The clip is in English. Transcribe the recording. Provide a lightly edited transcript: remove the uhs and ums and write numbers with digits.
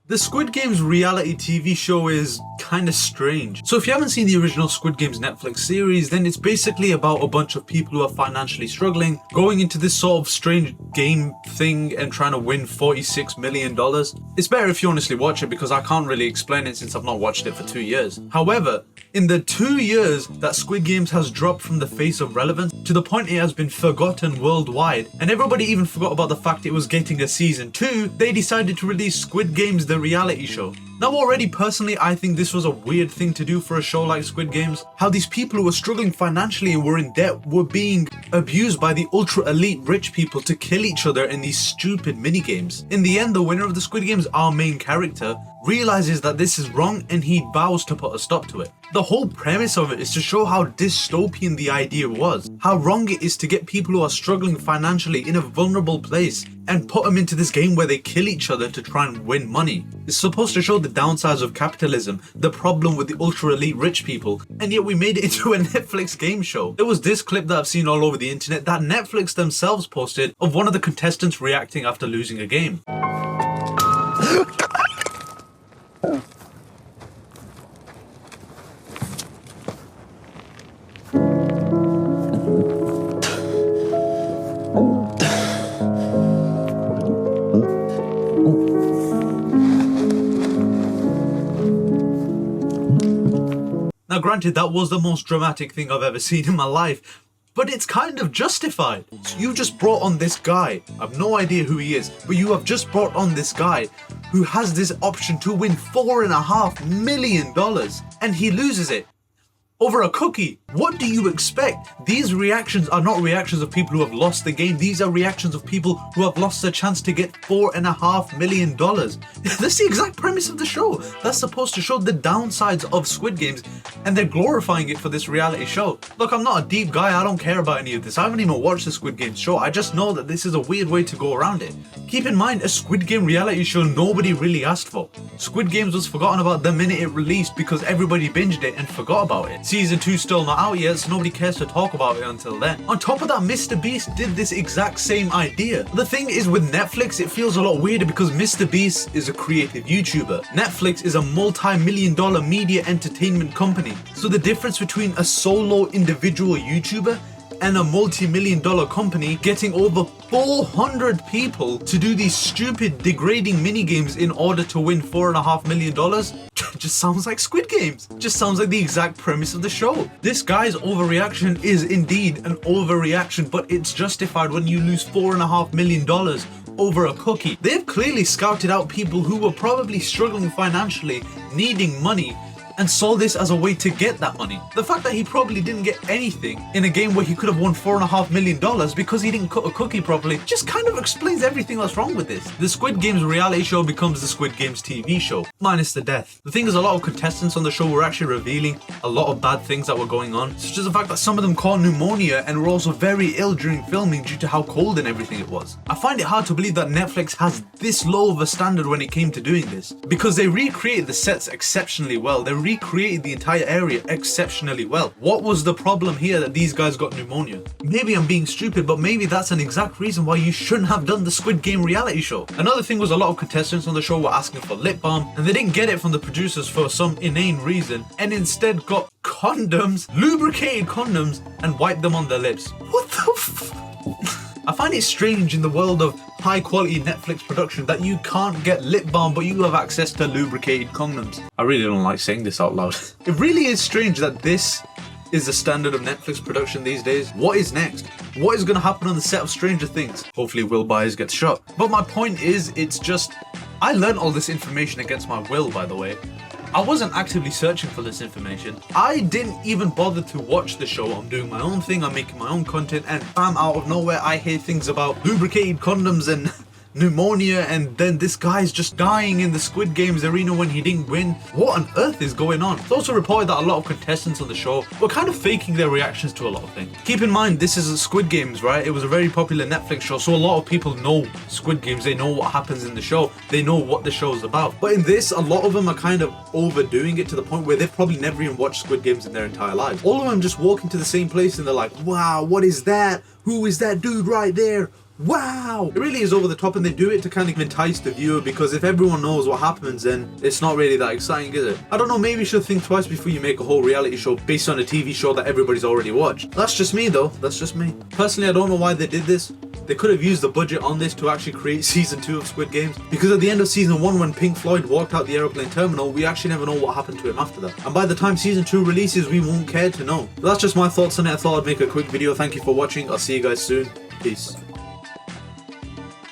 The Squid Games reality TV show is kinda strange. So if you haven't seen the original Squid Games Netflix series, then it's basically about a bunch of people who are financially struggling, going into this sort of strange game thing and trying to win $46 million. It's better if you honestly watch it because I can't really explain it since I've not watched it for 2 years. However, in the 2 years that Squid Games has dropped from the face of relevance to the point it has been forgotten worldwide, and everybody even forgot about the fact it was getting a season 2, they decided to release Squid Games the reality show. Now already personally I think this was a weird thing to do for a show like Squid Games. How these people who were struggling financially and were in debt were being abused by the ultra elite rich people to kill each other in these stupid mini games. In the end, the winner of the Squid Games, our main character, realizes that this is wrong and he vows to put a stop to it. The whole premise of it is to show how dystopian the idea was, how wrong it is to get people who are struggling financially in a vulnerable place and put them into this game where they kill each other to try and win money. It's supposed to show the downsides of capitalism, the problem with the ultra elite rich people, and yet we made it into a Netflix game show. There was this clip that I've seen all over the internet that Netflix themselves posted of one of the contestants reacting after losing a game. Now granted, that was the most dramatic thing I've ever seen in my life, but it's kind of justified. So you just brought on this guy, I have no idea who he is, but you have just brought on this guy who has this option to win $4.5 million and he loses it over a cookie. What do you expect? These reactions are not reactions of people who have lost the game. These are reactions of people who have lost their chance to get $4.5 million. That's the exact premise of the show. That's supposed to show the downsides of Squid Games and they're glorifying it for this reality show. Look, I'm not a deep guy. I don't care about any of this. I haven't even watched the Squid Games show. I just know that this is a weird way to go around it. Keep in mind, a Squid Game reality show nobody really asked for. Squid Games was forgotten about the minute it released because everybody binged it and forgot about it. Season 2 still not out yet, so nobody cares to talk about it until then. On top of that, Mr. Beast did this exact same idea. The thing is with Netflix, it feels a lot weirder because Mr. Beast is a creative YouTuber. Netflix is a multi-million-dollar media entertainment company. So the difference between a solo individual YouTuber and a multi-million-dollar company getting over 400 people to do these stupid degrading mini games in order to win $4.5 million just sounds like Squid Games. Just sounds like the exact premise of the show. This guy's overreaction is indeed an overreaction, but it's justified when you lose $4.5 million over a cookie. They've clearly scouted out people who were probably struggling financially, needing money, and saw this as a way to get that money. The fact that he probably didn't get anything in a game where he could have won $4.5 million because he didn't cut a cookie properly just kind of explains everything that's wrong with this. The Squid Games reality show becomes the Squid Games TV show, minus the death. The thing is, a lot of contestants on the show were actually revealing a lot of bad things that were going on, such as the fact that some of them caught pneumonia and were also very ill during filming due to how cold and everything it was. I find it hard to believe that Netflix has this low of a standard when it came to doing this, because they recreated the sets exceptionally well. They recreated the entire area exceptionally well. What was the problem here that these guys got pneumonia? Maybe I'm being stupid, but maybe that's an exact reason why you shouldn't have done the Squid Game reality show. Another thing was a lot of contestants on the show were asking for lip balm and they didn't get it from the producers for some inane reason and instead got condoms, lubricated condoms, and wiped them on their lips. What the I find it strange in the world of high quality Netflix production that you can't get lip balm but you have access to lubricated condoms. I really don't like saying this out loud. It really is strange that this is the standard of Netflix production these days. What is next? What is going to happen on the set of Stranger Things? Hopefully Will Byers gets shot. But my point is, it's just, I learned all this information against my will, by the way. I wasn't actively searching for this information. I didn't even bother to watch the show. I'm doing my own thing, I'm making my own content, and bam, out of nowhere I hear things about lubricated condoms and pneumonia, and then this guy's just dying in the Squid Games arena when he didn't win. What on earth is going on? It's also reported that a lot of contestants on the show were kind of faking their reactions to a lot of things. Keep in mind, this is Squid Games, right? It was a very popular Netflix show, so a lot of people know Squid Games. They know what happens in the show. They know what the show is about. But in this, a lot of them are kind of overdoing it to the point where they've probably never even watched Squid Games in their entire lives. All of them just walk into the same place and they're like, wow, what is that? Who is that dude right there? wow. It really is over the top, and they do it to kind of entice the viewer, because if everyone knows what happens, then it's not really that exciting, is it? I don't know, maybe you should think twice before you make a whole reality show based on a TV show that everybody's already watched. That's just me though, that's just me. Personally, I don't know why they did this. They could have used the budget on this to actually create season 2 of Squid Games, because at the end of season 1, when Pink Floyd walked out the aeroplane terminal, we actually never know what happened to him after that. And by the time season 2 releases, we won't care to know. But that's just my thoughts on it. I thought I'd make a quick video. Thank you for watching. I'll see you guys soon. Peace.